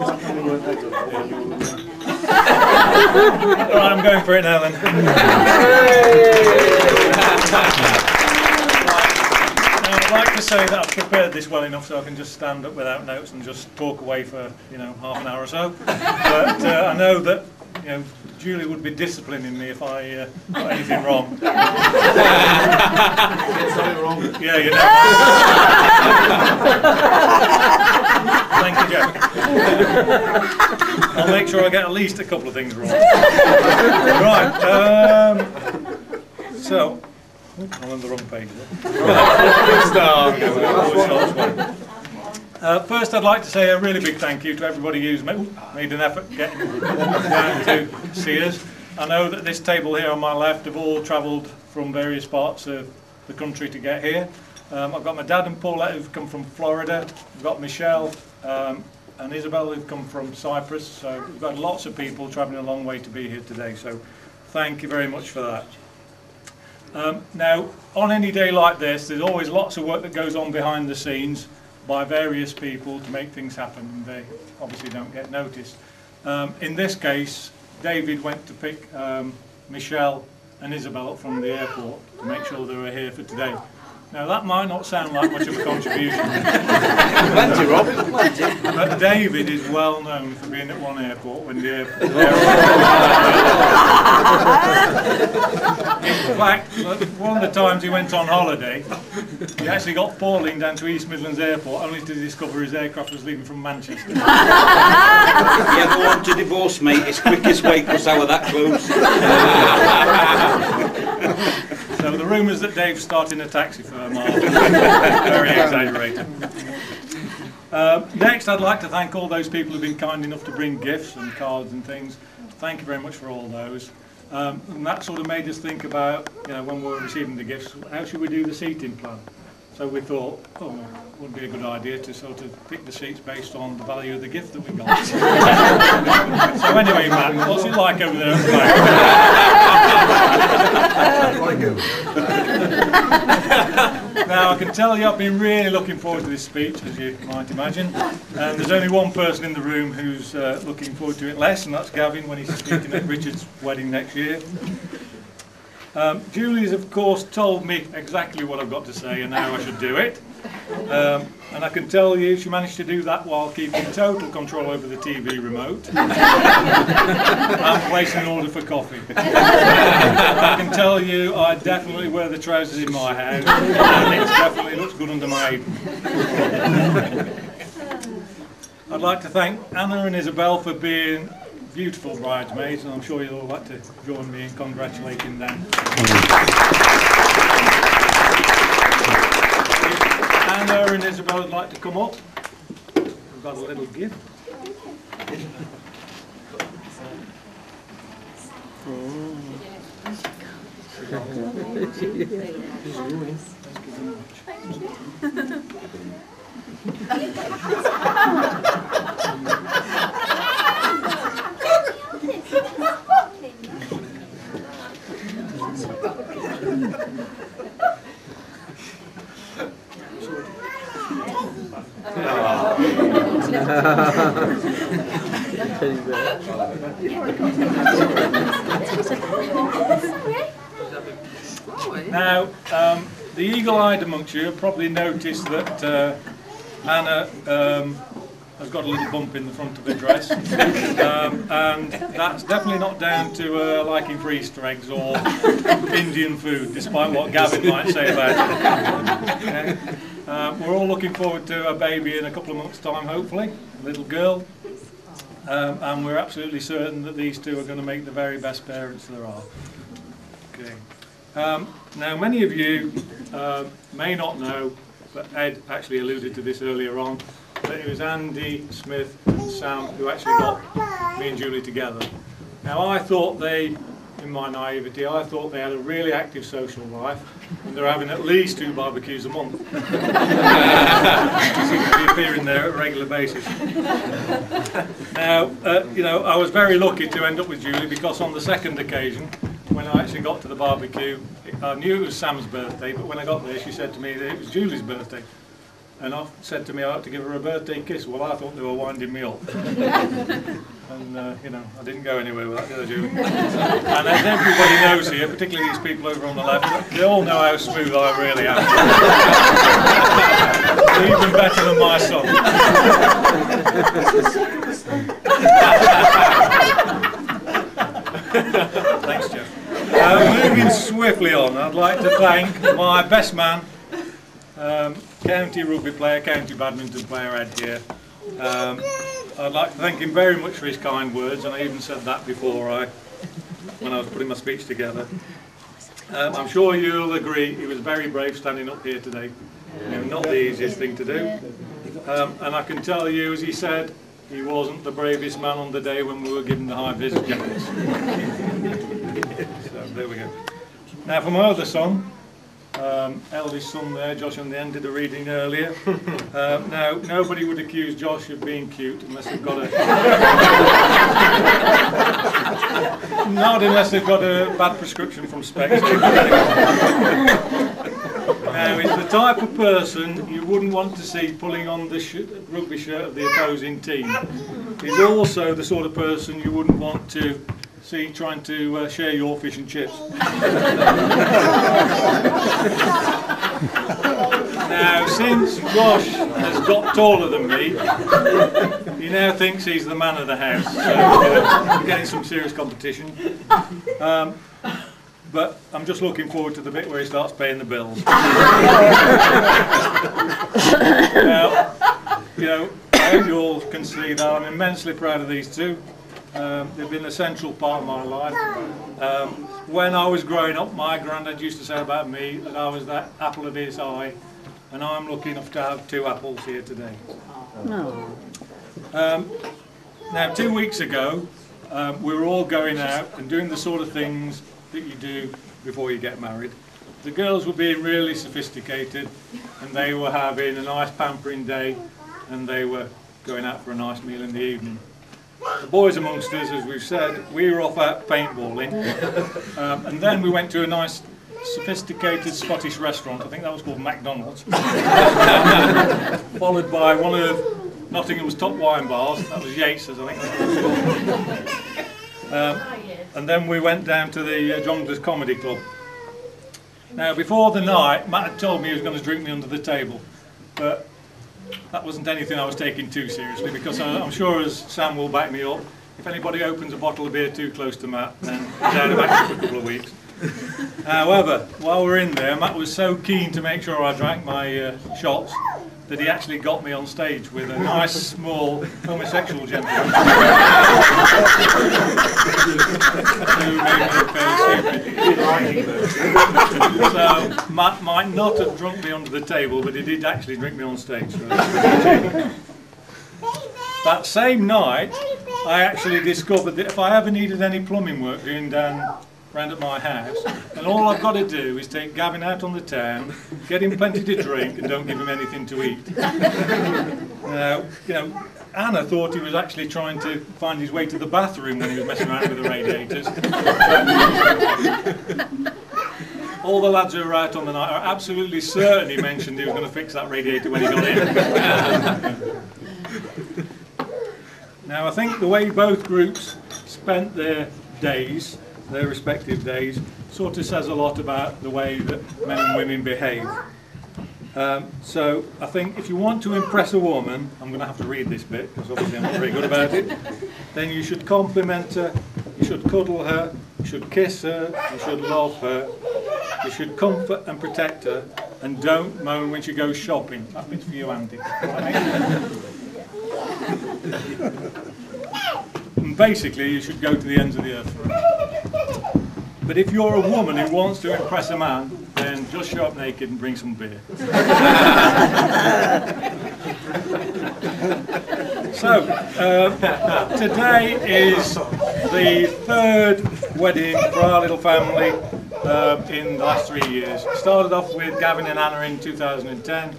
Alright, I'm going for it now then. Now, I'd like to say that I've prepared this well enough so I can just stand up without notes and just talk away for, half an hour or so. But I know that, Julie would be disciplining me if I got anything wrong. Yeah, you know. Thank you, Jack. I'll make sure I get at least a couple of things wrong. Right. So, I'm on the wrong page. First, I'd like to say a really big thank you to everybody who's made an effort getting down to see us. I know that this table here on my left have all travelled from various parts of the country to get here. I've got my dad and Paulette who've come from Florida. I've got Michelle and Isabel who've come from Cyprus. So we've got lots of people travelling a long way to be here today. So thank you very much for that. Now, on any day like this, there's always lots of work that goes on behind the scenes by various people to make things happen, and they obviously don't get noticed. In this case, David went to pick Michelle and Isabel up from the airport to make sure they were here for today. Now that might not sound like much of a contribution. Plenty, Rob. But David is well known for being at one airport when the airport. In fact, one of the times he went on holiday, he actually got Pauline down to East Midlands Airport only to discover his aircraft was leaving from Manchester. You ever want to divorce me? It's quickest way because I were that close. So the rumours that Dave's starting a taxi firm are very exaggerated. Next, I'd like to thank all those people who've been kind enough to bring gifts and cards and things. Thank you very much for all those. And that sort of made us think about, when we were receiving the gifts, how should we do the seating plan? So we thought, it would be a good idea to sort of pick the seats based on the value of the gift that we got. So anyway, Matt, what's it like over there at the back? Now, I can tell you I've been really looking forward to this speech, as you might imagine. And there's only one person in the room who's looking forward to it less, and that's Gavin when he's speaking at Richard's wedding next year. Julie's of course told me exactly what I've got to say and how I should do it, and I can tell you she managed to do that while keeping total control over the TV remote and placing an order for coffee. I can tell you I definitely wear the trousers in my house and it definitely looks good under my apron. I'd like to thank Anna and Isabel for being beautiful bridesmaids, and I'm sure you'll all like to join me in congratulating them. Anna and Isabel would like to come up. We've got a little gift. Now, the eagle-eyed amongst you have probably noticed that Anna has got a little bump in the front of her dress, and that's definitely not down to her liking for Easter eggs or Indian food, despite what Gavin might say about it. We're all looking forward to a baby in a couple of months' time, hopefully, a little girl, and we're absolutely certain that these two are going to make the very best parents there are. Okay. Now, many of you may not know, but Ed actually alluded to this earlier on, that it was Andy, Smith and Sam who actually got me and Julie together. Now, I thought they, in my naivety, I thought they had a really active social life and they're having at least 2 barbecues a month. They seem to be appearing there at a regular basis. Now, I was very lucky to end up with Julie because on the second occasion, when I actually got to the barbecue, I knew it was Sam's birthday, but when I got there she said to me that it was Julie's birthday. and said to me I ought to give her a birthday kiss. Well, I thought they were winding me up. And, you know, I didn't go anywhere with that, did I, Julie? And as everybody knows here, particularly these people over on the left, they all know how smooth I really am. Even better than my son. Thanks, Jeff. Moving swiftly on, I'd like to thank my best man, county rugby player, county badminton player Ed here. I'd like to thank him very much for his kind words, and I even said that before when I was putting my speech together. I'm sure you'll agree he was very brave standing up here today. You know, not the easiest thing to do. And I can tell you, as he said, he wasn't the bravest man on the day when we were given the high vis jackets. So there we go. Now for my other son, eldest son there, Josh on the end, did a reading earlier. Now nobody would accuse Josh of being cute unless they've got a not unless they've got a bad prescription from Specs. Now he's the type of person you wouldn't want to see pulling on the rugby shirt of the opposing team. He's also the sort of person you wouldn't want to see trying to share your fish and chips. Now, since Josh has got taller than me, he now thinks he's the man of the house. So we're getting some serious competition. But I'm just looking forward to the bit where he starts paying the bills. Now, you know, I hope you all can see that I'm immensely proud of these two. They've been a central part of my life. When I was growing up, my granddad used to say about me that I was that apple of his eye, and I'm lucky enough to have two apples here today. Now, 2 weeks ago, we were all going out and doing the sort of things that you do before you get married. The girls were being really sophisticated, and they were having a nice pampering day, and they were going out for a nice meal in the evening. The boys amongst us, as we've said, we were off out paintballing, and then we went to a nice sophisticated Scottish restaurant. I think that was called McDonald's, followed by one of Nottingham's top wine bars. That was Yates's, I think that was. And then we went down to the Jongleurs Comedy Club. Now before the night, Matt had told me he was going to drink me under the table, but that wasn't anything I was taking too seriously, because I'm sure, as Sam will back me up, if anybody opens a bottle of beer too close to Matt, then he's out of action for a couple of weeks. However, while we're in there, Matt was so keen to make sure I drank my shots that he actually got me on stage with a nice small homosexual gentleman who made me look fairly stupid. So Matt might not have drunk me under the table, but he did actually drink me on stage. So that same night, I actually discovered that if I ever needed any plumbing work doing down round at my house, and all I've got to do is take Gavin out on the town, get him plenty to drink, and don't give him anything to eat. You know, Anna thought he was actually trying to find his way to the bathroom when he was messing around with the radiators. All the lads who were out on the night are absolutely certain he mentioned he was going to fix that radiator when he got in. Now, I think the way both groups spent their days, their respective days, sort of says a lot about the way that men and women behave. So I think if you want to impress a woman, I'm going to have to read this bit because obviously I'm not very good about it, then you should compliment her, you should cuddle her, you should kiss her, you should love her, you should comfort and protect her, and don't moan when she goes shopping. That bit's for you, Andy. And basically you should go to the ends of the earth for her. But if you're a woman who wants to impress a man, then just show up naked and bring some beer. So, today is the third wedding for our little family in the last 3 years. Started off with Gavin and Anna in 2010,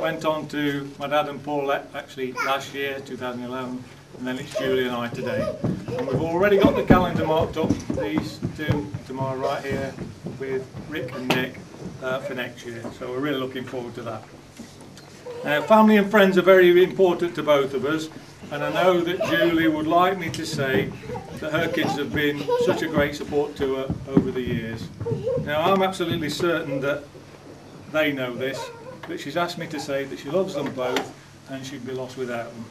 went on to my dad and Paul actually last year, 2011, and then it's Julie and I today. And we've already got the calendar marked up, these two to my right here, with Rick and Nick for next year, so we're really looking forward to that. Now, family and friends are very important to both of us, and I know that Julie would like me to say that her kids have been such a great support to her over the years. Now, I'm absolutely certain that they know this, but she's asked me to say that she loves them both and she'd be lost without them.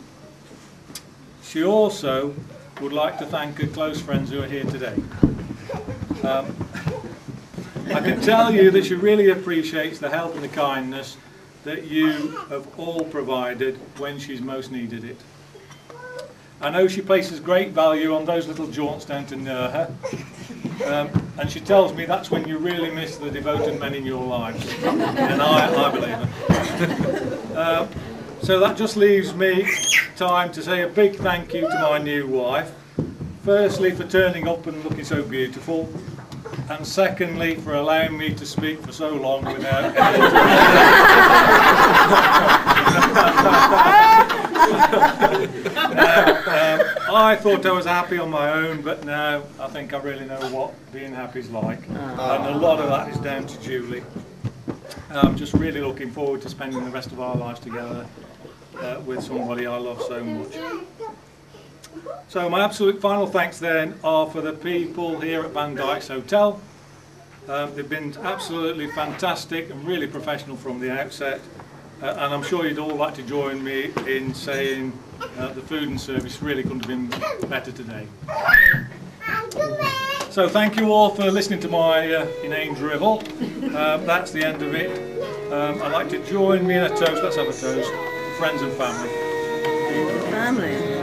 She also would like to thank her close friends who are here today. I can tell you that she really appreciates the help and the kindness that you have all provided when she's most needed it. I know she places great value on those little jaunts down to Nerha, and she tells me that's when you really miss the devoted men in your lives, and I believe her. So that just leaves me time to say a big thank you to my new wife, firstly for turning up and looking so beautiful, and secondly for allowing me to speak for so long without I thought I was happy on my own, but now I think I really know what being happy is like, and a lot of that is down to Julie. I'm just really looking forward to spending the rest of our lives together with somebody I love so much. So my absolute final thanks then are for the people here at Van Dijk's Hotel. They've been absolutely fantastic and really professional from the outset, and I'm sure you'd all like to join me in saying the food and service really couldn't have been better today. So thank you all for listening to my inane drivel. That's the end of it. I'd like to join me in a toast. Let's have a toast. Friends and family. Family.